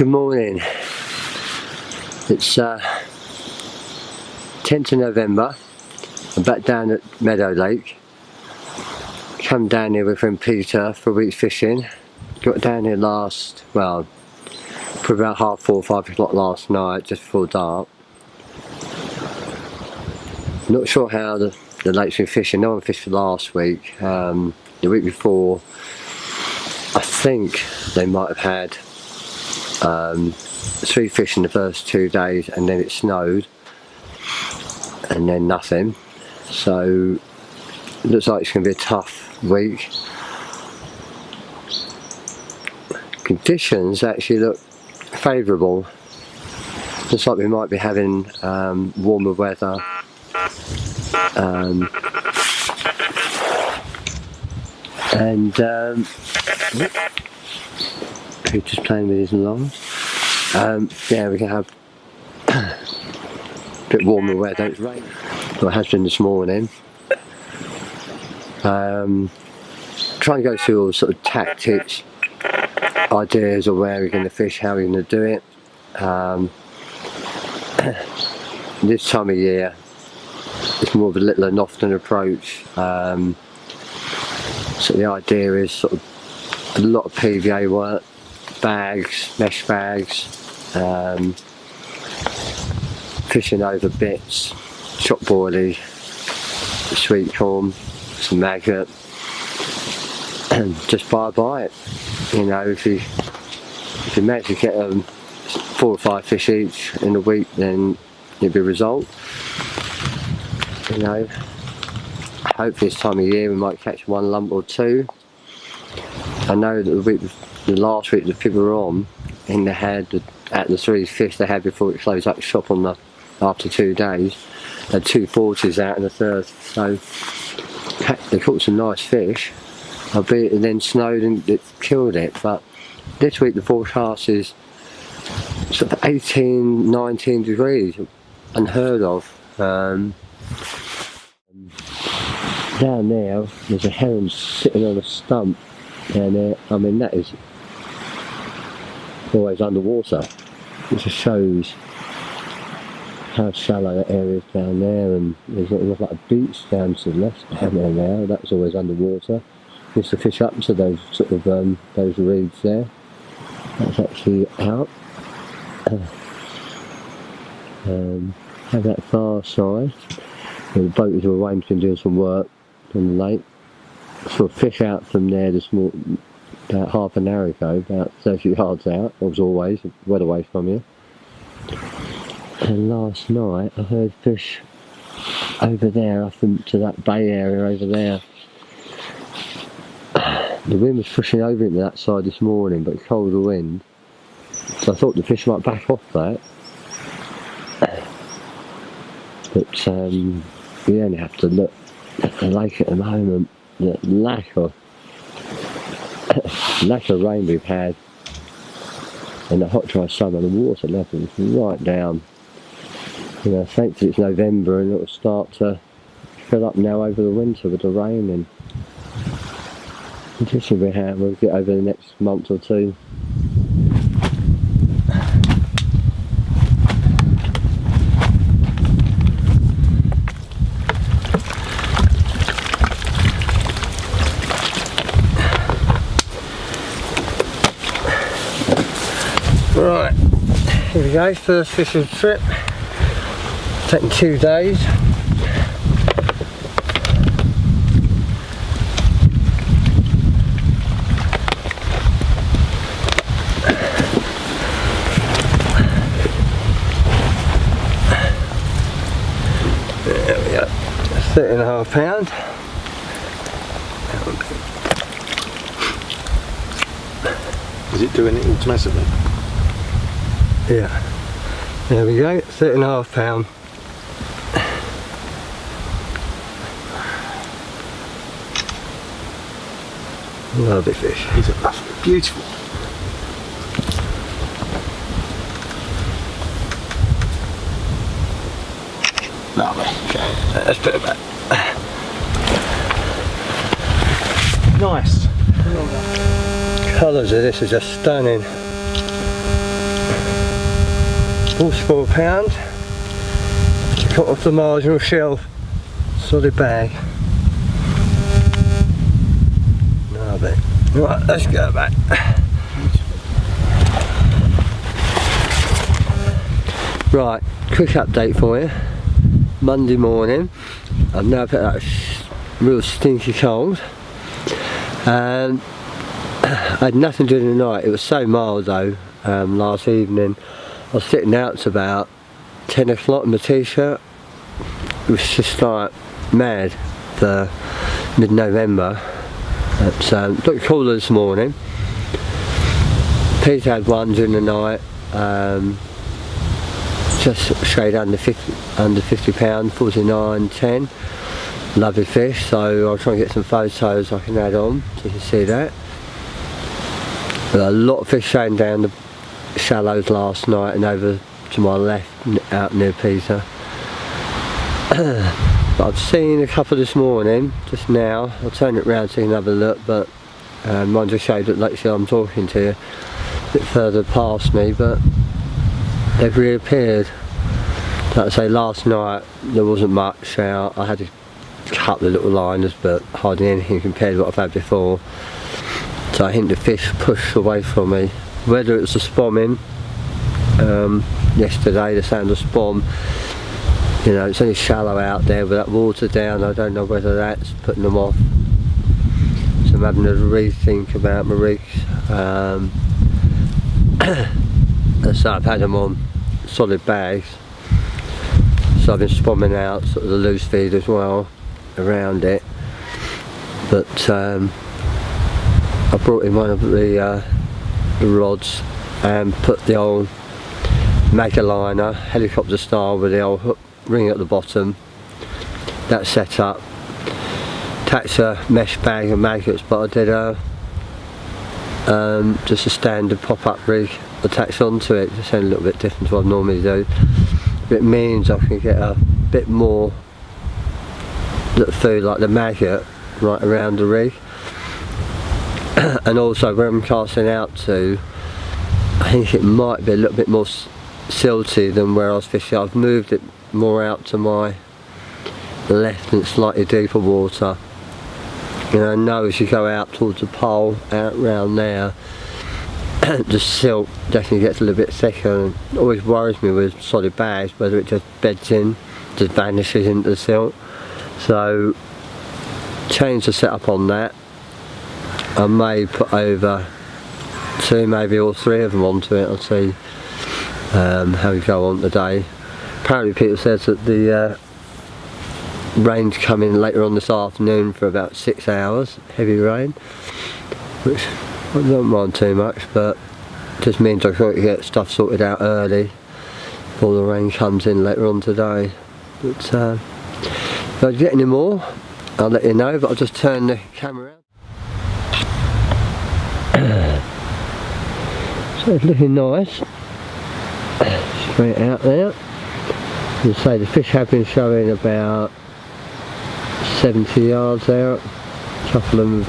Good morning. It's 10th of November. I'm back down at Meadow Lake. Come down here with friend Peter for a week's fishing. Got down here for about 4:30, 5 o'clock last night, just before dark. Not sure how the lake's been fishing. No one fished for last week. The week before, I think they might have had 3 fish in the first 2 days, and then it snowed, and then nothing. So it looks like it's going to be a tough week. Conditions actually look favourable. Looks like we might be having warmer weather. Peter's playing with his alarms. Yeah, we can have a bit warmer weather. It's raining. Well, it has been this morning. Trying to go through all sort of tactics, ideas of where we're going to fish, how we're going to do it. This time of year, it's more of a little and often approach. So the idea is sort of a lot of PVA work, bags, mesh bags, fishing over bits, chop boilies, sweet corn, some maggot, and just buy it. You know, if you manage to get 4 or 5 fish each in a week, then it'll be a result. You know, hopefully this time of year we might catch 1 lump or 2. I know that the last week the people were on, and they had at the 3 fish they had before it closed up shop after 2 days. They had 2 40s out in the third, so they caught some nice fish. Albeit it then snowed and it killed it. But this week the forecast is sort of 18, 19 degrees, unheard of. Down there, there's a heron sitting on a stump down there. I mean, that is always underwater. It just shows how shallow that area is down there, and there's like a beach down to the left down there now. That's always underwater. Used to fish up to those sort of those reeds there. That's actually out. Have that far side. The boat is away and been doing some work on the lake. Saw fish out from there this morning, about half an hour ago, about 30 yards out, as always, well away from you. And last night I heard fish over there, up into that bay area over there. The wind was pushing over into that side this morning, but colder wind. So I thought the fish might back off that. But we only have to look at the lake at the moment. The lack of rain we've had, and the hot dry summer, the water level is right down. You know, thankfully it's November and it'll start to fill up now over the winter with the rain, and this will be how we'll get over the next month or 2. Right, here we go, first fishing trip, taking 2 days. There we go, 30.5 pound. Is it doing it automatically? Yeah, there we go, 30.5 pound. Lovely fish. He's a lovely, beautiful. Lovely. Okay, let's put it back. Nice. Colours of this are just stunning. £44. Cut off the marginal shelf, solid bag. Lovely. Right, let's go back. Right, quick update for you. Monday morning, I've now put that real stinky cold, and I had nothing during the night. It was so mild though. Last evening I was sitting out to about 10 o'clock in my t-shirt. It was just like mad for mid-November. It's looked cooler this morning. Peter had one during the night, just straight under 50 pound, 49.10. Lovely fish, so I'll try and get some photos I can add on so you can see that. But a lot of fish showing down the shallows last night and over to my left out near Peter. But I've seen a couple this morning, just now. I'll turn it round so you can have a look, but mine just showed that literally I'm talking to you a bit further past me, but they've reappeared. Like I say, last night there wasn't much out. I had a couple of little liners, but hardly anything compared to what I've had before. So I think the fish pushed away from me. Whether it was the spomming, yesterday, the sound of spom, you know, it's only shallow out there with that water down. I don't know whether that's putting them off. So I'm having to rethink about my rigs. So I've had them on solid bags. So I've been spomming out sort of the loose feed as well around it. But I brought in one of the rods and put the old mega liner, helicopter style, with the old hook ring at the bottom. That's set up. Attached a mesh bag of maggots, but I did just a standard pop-up rig attached onto it, just a little bit different to what I normally do. It means I can get a bit more food like the maggot right around the rig. And also where I'm casting out to, I think it might be a little bit more silty than where I was fishing. I've moved it more out to my left and slightly deeper water. You know, I know as you go out towards the pole, out round there, the silt definitely gets a little bit thicker, and it always worries me with solid bags whether it just beds in, just vanishes into the silt. So change the setup on that. I may put over 2, maybe all 3 of them onto it. I'll see how we go on today. Apparently Peter says that the rain's coming later on this afternoon for about 6 hours, heavy rain, which I don't mind too much, but it just means I've got to get stuff sorted out early before the rain comes in later on today. But if I get any more, I'll let you know, but I'll just turn the camera around. So it's looking nice, straight out there. As I say, the fish have been showing about 70 yards out. A couple of them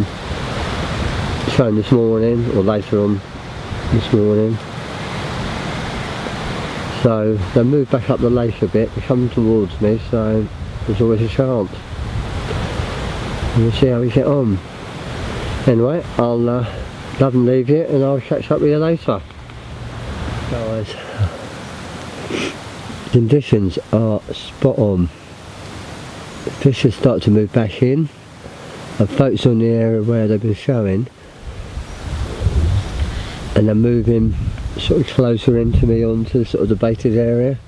have shown this morning, or later on this morning. So they move back up the lake a bit, they come towards me, so there's always a chance. And we'll see how we get on. Anyway, I'll love and leave you, and I'll catch up with you later. Guys, conditions are spot on. The fish have started to move back in. I've focused on the area where they've been showing, and they're moving sort of closer into me onto sort of the baited area.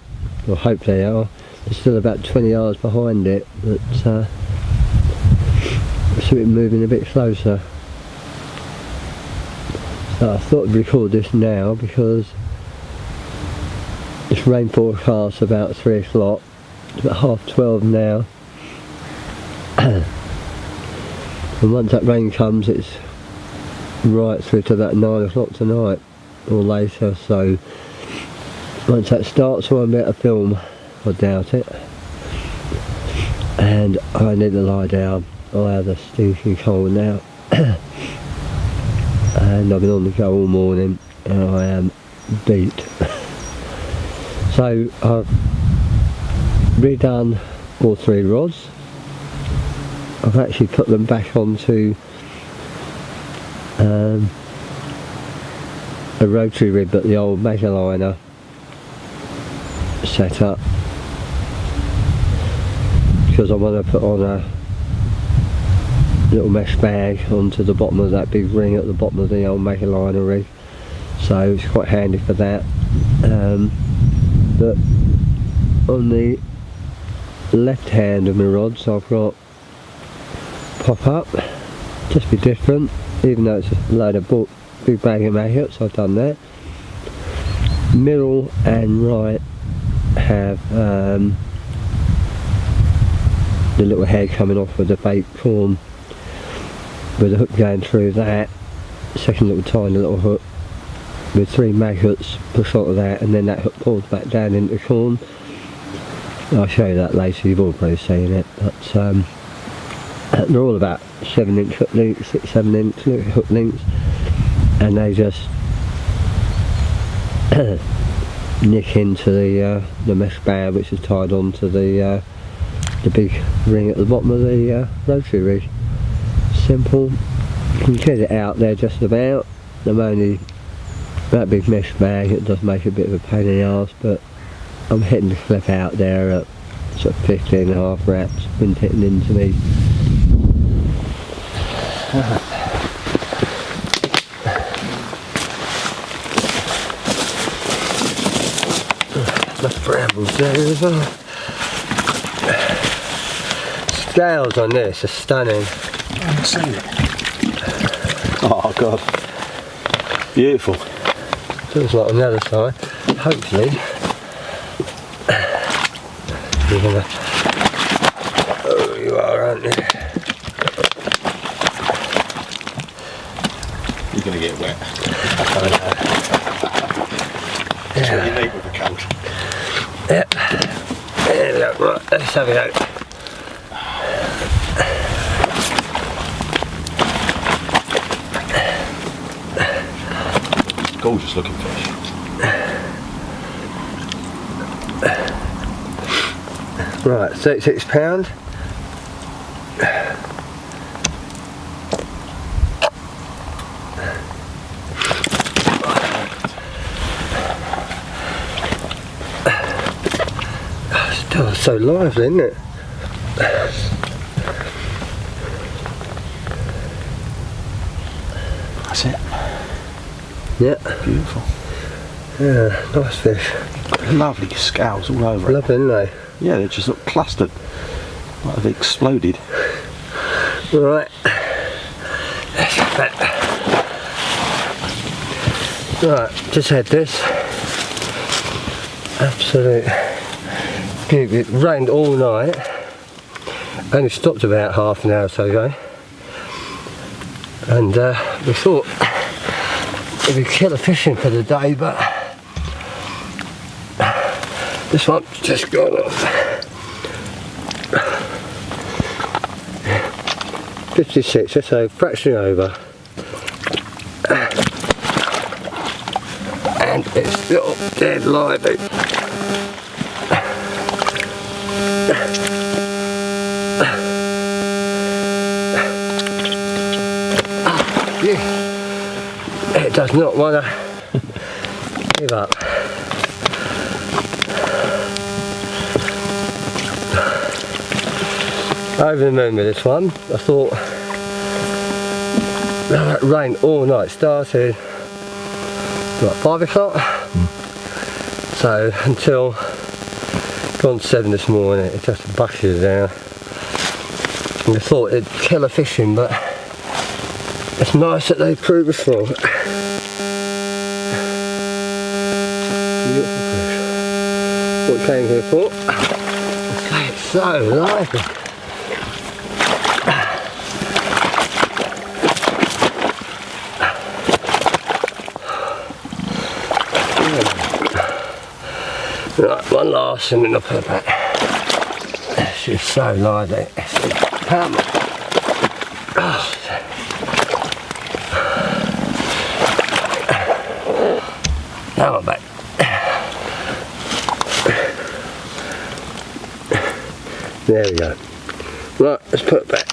Well, hope they are. They're still about 20 yards behind it, but I see it moving a bit closer. So I thought I'd record this now because it's rain forecast about 3 o'clock. It's about 12:30 now. And once that rain comes, it's right through to about 9 o'clock tonight or later. So once that starts, I won't be able to film. I doubt it. And I need to lie down. I have a stinking cold now. And I've been on the go all morning and I am beat. So I've redone all 3 rods. I've actually put them back onto a rotary rib that the old Meadow set up, because I want to put on a little mesh bag onto the bottom of that big ring at the bottom of the old Meadow rig, so it's quite handy for that. But on the left hand of my rods I've got pop up, just be different, even though it's a load of big bag of maggots. I've done that. Middle and right have the little head coming off with the baked corn, with a hook going through that, second little tiny little hook with 3 maggots push onto that, and then that hook pulls back down into the corn. I'll show you that later, you've all probably seen it, but they're all about 7-inch hook lengths, 6-7 inch hook lengths, and they just nick into the mesh bag, which is tied onto the big ring at the bottom of the rotary rig. Simple. You can get it out there just about. I'm only that big mesh bag, it does make a bit of a pain in the arse, but I'm hitting the clip out there at sort of 15.5 wraps, wind hitting into me. My brambles there as well. Scales on this are stunning. I haven't seen it. Oh god. Beautiful. Feels like on the other side. Hopefully you're gonna... Oh, you are, aren't you? You're gonna get wet. I know. That's what you need with a cold. Yep. There we go. Right, let's have it out. Gorgeous looking fish. Right, £36. Still so lively, isn't it? That's it. Yeah. Beautiful. Yeah, nice fish. Lovely scales all over it. Lovely, isn't they? Yeah, they just look clustered. Like they've exploded. Right. Let's have that. Right, just had this. Absolute beauty. It rained all night. Only stopped about half an hour or so ago. And we thought it'd be killer fishing for the day, but this one's just gone off. 56, just a fraction over. And it's still dead lively. It does not want to give up. Over the moon with this one. I thought it rained all night. Started what, 5 o'clock? So until gone 7 this morning, it just bucketed down. And I thought it'd kill a fishing, but it's nice that they prove us wrong. Beautiful fish. What came here for? It's so lively. Right, one last and then I'll put it back. She's so lively. Come on. Oh. Now I'm back. There we go. Right, let's put it back.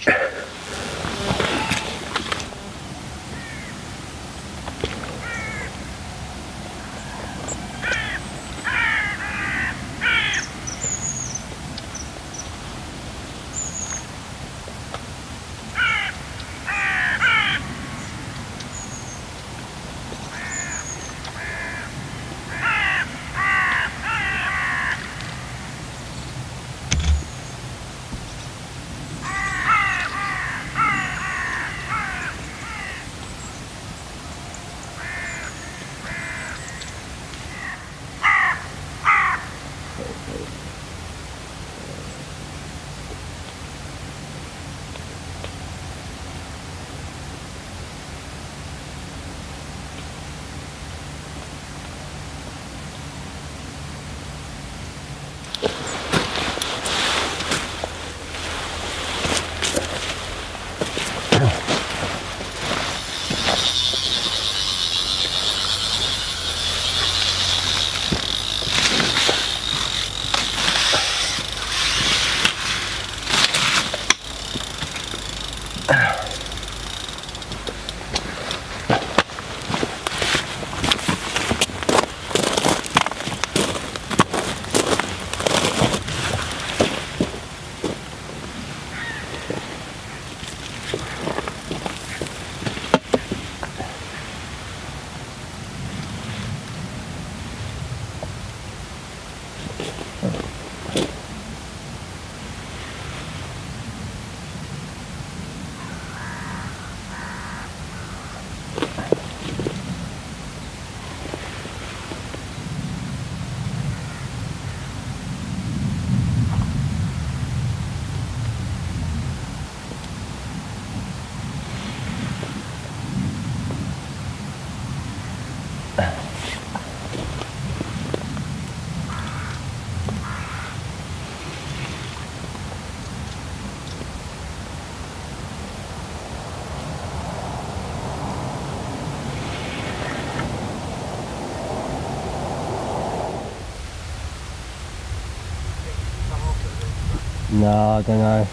No, I don't know.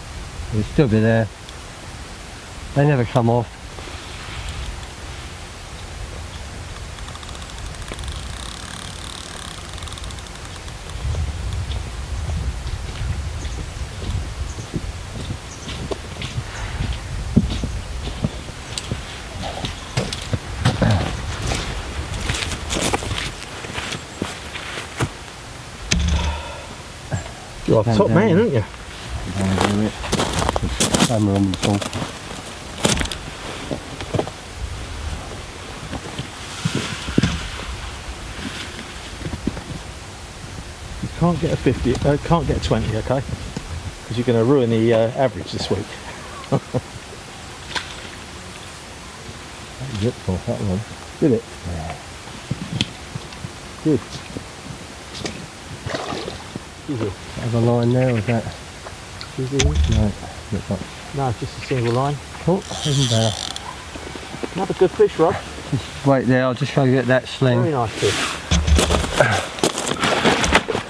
It'll still be there. They never come off. You're a top man, aren't you? Camera on the phone. You can't get a 50, can't get a 20, okay? Because you're going to ruin the average this week. That ripped off that one. Did it? Yeah. Good. Is it? Have a line there, or is that? Is it? No, looks like. No, it's just a single line. Oh, even better. Another good fish, Rob. Just wait there, I'll just go get that sling. Very nice fish.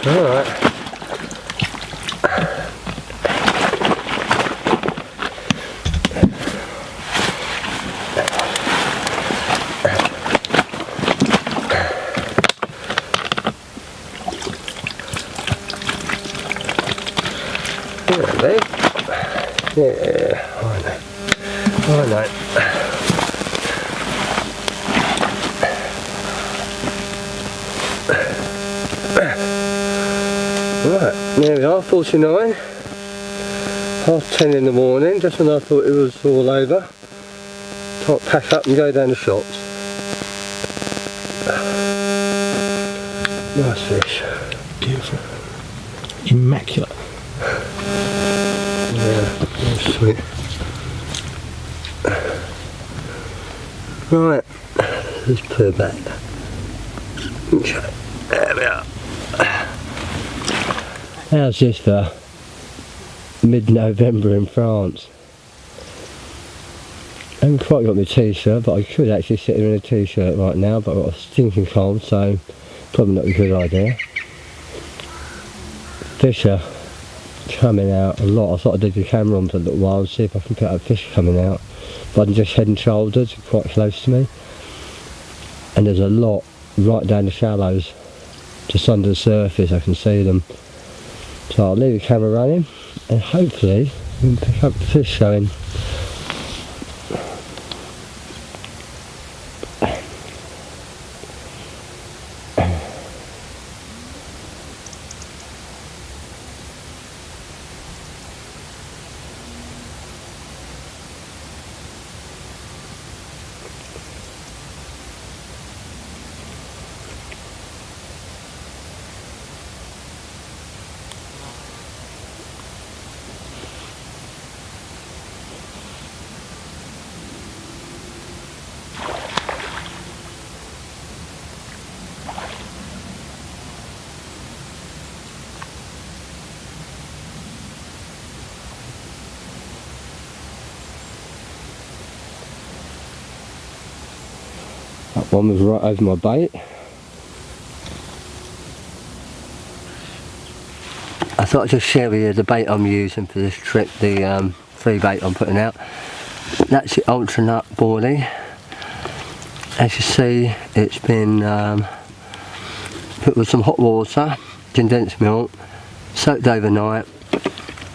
Alright. Yeah, I know. Right, there we are, 49. 10:30 in the morning, just when I thought it was all over. Time to pack up and go down the shops. Nice fish. Beautiful. Immaculate. Yeah, sweet. Right, let's put it back. Okay, there we are. How's this for mid-November in France? I haven't quite got my t-shirt, but I could actually sit here in a t-shirt right now, but I've got a stinking cold, so probably not a good idea. Fish are coming out a lot. I thought I'd leave the camera on for a little while and see if I can pick up fish coming out, but I'm just head and shoulders, quite close to me, and there's a lot right down the shallows, just under the surface. I can see them, so I'll leave the camera running and hopefully we can pick up the fish showing. That one was right over my bait. I thought I'd just share with you the bait I'm using for this trip, the free bait I'm putting out. That's the Ultra Nut Boilie. As you see, it's been put with some hot water, condensed milk, soaked overnight,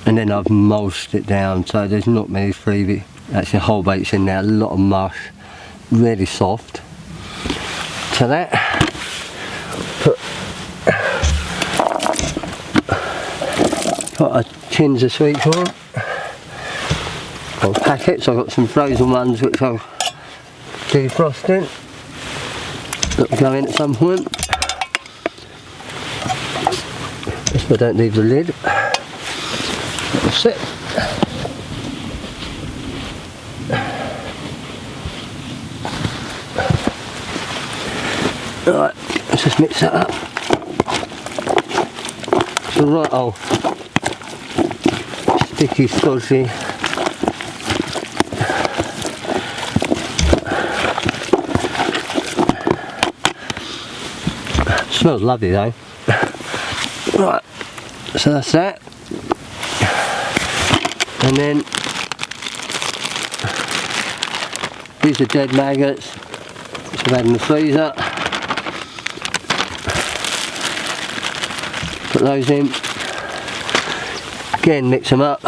and then I've mulched it down, so there's not many freebie. Actually, whole bait's in there, a lot of mush, really soft. To that, put a tins of sweet corn, or packets. I've got some frozen ones which I'll defrosting. That'll go in at some point. If I don't leave the lid, that's it. Right, let's just mix that up. It's a right old sticky, stodgy. Smells lovely though. Right, so that's that. And then these are dead maggots, which I've had in the freezer. Put those in. Again, mix them up.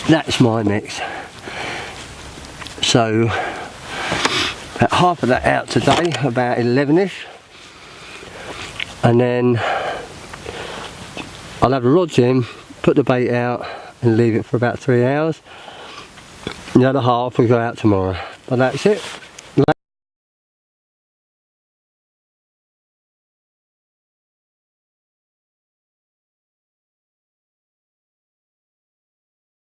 That's my mix. So about half of that out today, about 11ish, and then I'll have the rods in, put the bait out and leave it for about 3 hours. The other half will go out tomorrow. But that's it.